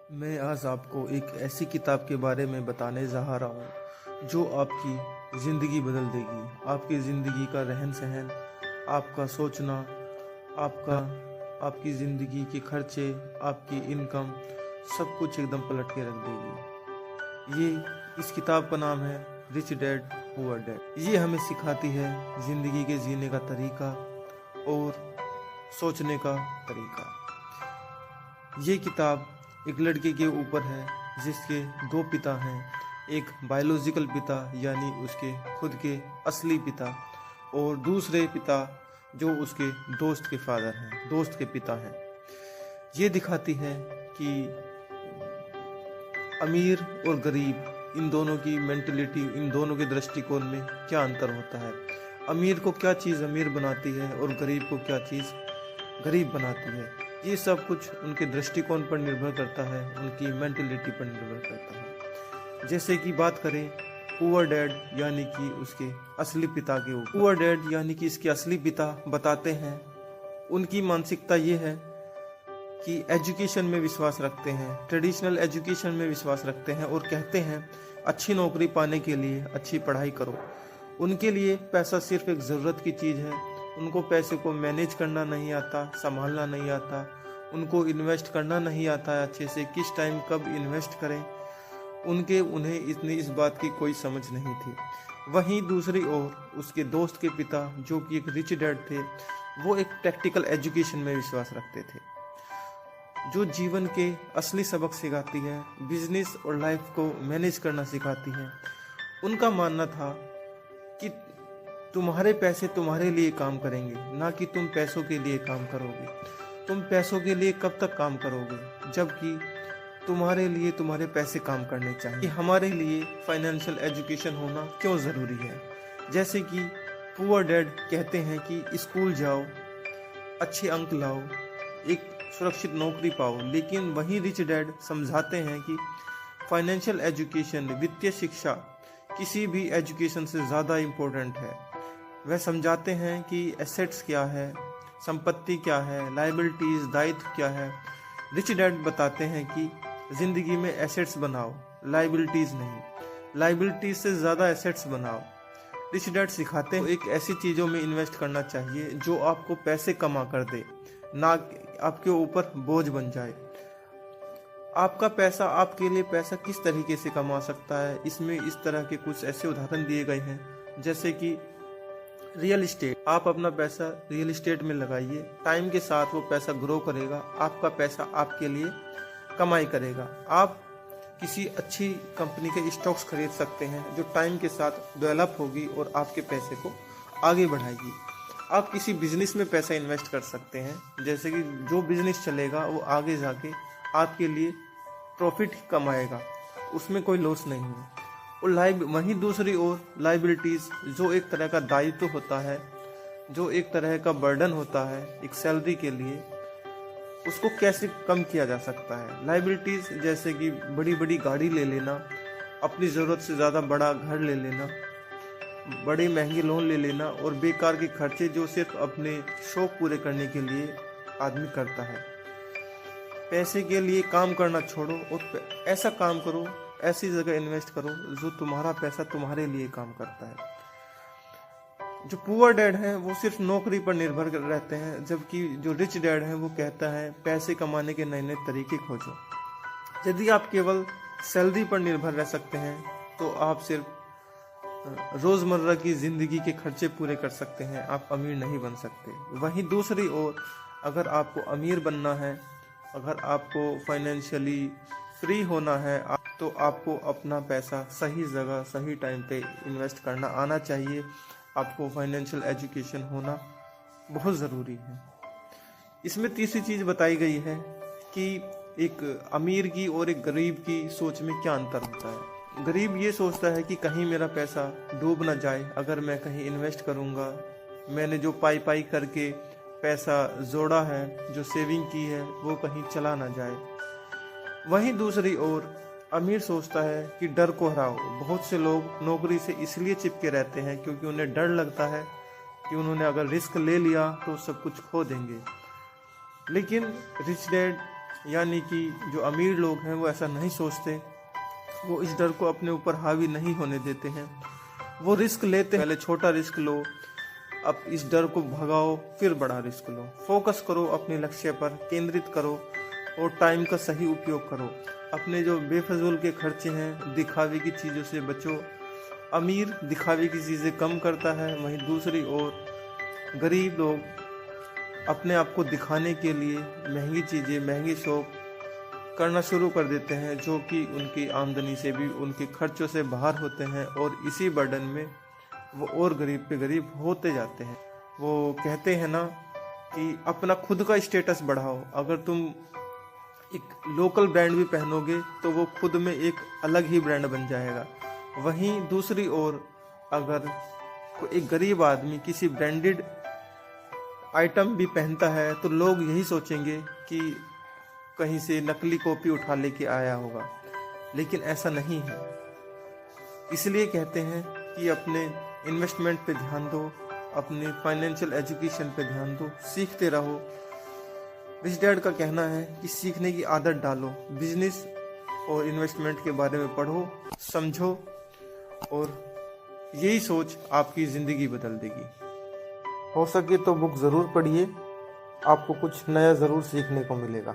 मैं आज आपको एक ऐसी किताब के बारे में बताने जा रहा हूँ जो आपकी ज़िंदगी बदल देगी। आपकी ज़िंदगी का रहन सहन, आपका सोचना, आपका आपकी ज़िंदगी के खर्चे, आपकी इनकम, सब कुछ एकदम पलट के रख देगी। इस किताब का नाम है रिच डैड पुअर डैड। ये हमें सिखाती है ज़िंदगी के जीने का तरीका और सोचने का तरीका। ये किताब एक लड़के के ऊपर है जिसके दो पिता हैं, एक बायोलॉजिकल पिता यानी उसके खुद के असली पिता, और दूसरे पिता जो उसके दोस्त के फादर हैं, दोस्त के पिता हैं। ये दिखाती है कि अमीर और गरीब, इन दोनों की मेंटलिटी, इन दोनों के दृष्टिकोण में क्या अंतर होता है। अमीर को क्या चीज़ अमीर बनाती है और गरीब को क्या चीज़ गरीब बनाती है। ये सब कुछ उनके दृष्टिकोण पर निर्भर करता है, उनकी मेंटलिटी पर निर्भर करता है। जैसे कि बात करें पुअर डैड यानी कि उसके असली पिता के ऊपर। पुअर डैड यानी कि इसके असली पिता बताते हैं, उनकी मानसिकता ये है कि एजुकेशन में विश्वास रखते हैं, ट्रेडिशनल एजुकेशन में विश्वास रखते हैं और कहते हैं अच्छी नौकरी पाने के लिए अच्छी पढ़ाई करो। उनके लिए पैसा सिर्फ एक ज़रूरत की चीज़ है। उनको पैसे को मैनेज करना नहीं आता, संभालना नहीं आता, उनको इन्वेस्ट करना नहीं आता है अच्छे से, किस टाइम कब इन्वेस्ट करें, उन्हें इतनी इस बात की कोई समझ नहीं थी। वहीं दूसरी ओर उसके दोस्त के पिता जो कि एक रिच डैड थे, वो एक प्रैक्टिकल एजुकेशन में विश्वास रखते थे जो जीवन के असली सबक सिखाती है, बिजनेस और लाइफ को मैनेज करना सिखाती है। उनका मानना था कि तुम्हारे पैसे तुम्हारे लिए काम करेंगे, ना कि तुम पैसों के लिए काम करोगे। तुम पैसों के लिए कब तक काम करोगे, जबकि तुम्हारे लिए तुम्हारे पैसे काम करने चाहिए। कि हमारे लिए फाइनेंशियल एजुकेशन होना क्यों ज़रूरी है। जैसे कि पुअर डैड कहते हैं कि स्कूल जाओ, अच्छे अंक लाओ, एक सुरक्षित नौकरी पाओ, लेकिन वही रिच डैड समझाते हैं कि फाइनेंशियल एजुकेशन, वित्तीय शिक्षा किसी भी एजुकेशन से ज़्यादा इम्पोर्टेंट है। वह समझाते हैं कि एसेट्स क्या है, संपत्ति क्या है, लायबिलिटीज़, दायित्व क्या है। रिच डैड बताते हैं कि ज़िंदगी में एसेट्स बनाओ, लायबिलिटीज़ नहीं, लायबिलिटीज़ से ज़्यादा एसेट्स बनाओ। रिच डैड सिखाते हैं एक ऐसी चीज़ों में इन्वेस्ट करना चाहिए जो आपको पैसे कमा कर दे, ना आपके ऊपर बोझ बन जाए। आपका पैसा, आपके लिए पैसा किस तरीके से कमा सकता है, इसमें इस तरह के कुछ ऐसे उदाहरण दिए गए हैं। जैसे कि रियल इस्टेट, आप अपना पैसा रियल इस्टेट में लगाइए, टाइम के साथ वो पैसा ग्रो करेगा, आपका पैसा आपके लिए कमाई करेगा। आप किसी अच्छी कंपनी के स्टॉक्स खरीद सकते हैं जो टाइम के साथ डेवलप होगी और आपके पैसे को आगे बढ़ाएगी। आप किसी बिजनेस में पैसा इन्वेस्ट कर सकते हैं, जैसे कि जो बिजनेस चलेगा वो आगे जाके आपके लिए प्रॉफिट कमाएगा, उसमें कोई लॉस नहीं है। और वहीं दूसरी ओर लायबिलिटीज़, जो एक तरह का दायित्व होता है, जो एक तरह का बर्डन होता है एक सैलरी के लिए, उसको कैसे कम किया जा सकता है। लायबिलिटीज़ जैसे कि बड़ी बड़ी गाड़ी ले लेना, अपनी ज़रूरत से ज़्यादा बड़ा घर ले लेना, बड़े महंगे लोन ले लेना और बेकार के खर्चे जो सिर्फ अपने शौक पूरे करने के लिए आदमी करता है। पैसे के लिए काम करना छोड़ो और ऐसा काम करो, ऐसी जगह इन्वेस्ट करो जो तुम्हारा पैसा तुम्हारे लिए काम करता है। जो पुअर डैड है वो सिर्फ नौकरी पर निर्भर रहते हैं, जबकि जो रिच डैड है वो कहता है पैसे कमाने के नए नए तरीके खोजो। यदि आप केवल सैलरी पर निर्भर रह सकते हैं तो आप सिर्फ रोज़मर्रा की ज़िंदगी के खर्चे पूरे कर सकते हैं, आप अमीर नहीं बन सकते। वहीं दूसरी ओर अगर आपको अमीर बनना है, अगर आपको फाइनेंशियली फ्री होना है, तो आपको अपना पैसा सही जगह सही टाइम पे इन्वेस्ट करना आना चाहिए। आपको फाइनेंशियल एजुकेशन होना बहुत ज़रूरी है। इसमें तीसरी चीज़ बताई गई है कि एक अमीर की और एक गरीब की सोच में क्या अंतर होता है। गरीब ये सोचता है कि कहीं मेरा पैसा डूब ना जाए, अगर मैं कहीं इन्वेस्ट करूँगा, मैंने जो पाई पाई करके पैसा जोड़ा है, जो सेविंग की है, वो कहीं चला ना जाए। वहीं दूसरी ओर अमीर सोचता है कि डर को हराओ। बहुत से लोग नौकरी से इसलिए चिपके रहते हैं क्योंकि उन्हें डर लगता है कि उन्होंने अगर रिस्क ले लिया तो सब कुछ खो देंगे। लेकिन रिच डैड यानी कि जो अमीर लोग हैं वो ऐसा नहीं सोचते, वो इस डर को अपने ऊपर हावी नहीं होने देते हैं। वो रिस्क लेते हैं, पहले छोटा रिस्क लो, अब इस डर को भगाओ, फिर बड़ा रिस्क लो। फोकस करो अपने लक्ष्य पर, केंद्रित करो और टाइम का सही उपयोग करो। अपने जो बेफजूल के खर्चे हैं, दिखावे की चीज़ों से बचो। अमीर दिखावे की चीज़ें कम करता है, वहीं दूसरी ओर गरीब लोग अपने आप को दिखाने के लिए महंगी चीज़ें, महंगे शौक करना शुरू कर देते हैं, जो कि उनकी आमदनी से भी, उनके खर्चों से बाहर होते हैं, और इसी बर्डन में वो और गरीब पे गरीब होते जाते हैं। वो कहते हैं ना कि अपना खुद का स्टेटस बढ़ाओ। अगर तुम एक लोकल ब्रांड भी पहनोगे तो वो खुद में एक अलग ही ब्रांड बन जाएगा। वहीं दूसरी ओर अगर कोई एक गरीब आदमी किसी ब्रांडेड आइटम भी पहनता है तो लोग यही सोचेंगे कि कहीं से नकली कॉपी उठा लेके आया होगा, लेकिन ऐसा नहीं है। इसलिए कहते हैं कि अपने इन्वेस्टमेंट पे ध्यान दो, अपने फाइनेंशियल एजुकेशन पे ध्यान दो, सीखते रहो। रिच डैड का कहना है कि सीखने की आदत डालो, बिजनेस और इन्वेस्टमेंट के बारे में पढ़ो, समझो, और यही सोच आपकी ज़िंदगी बदल देगी। हो सके तो बुक ज़रूर पढ़िए, आपको कुछ नया ज़रूर सीखने को मिलेगा।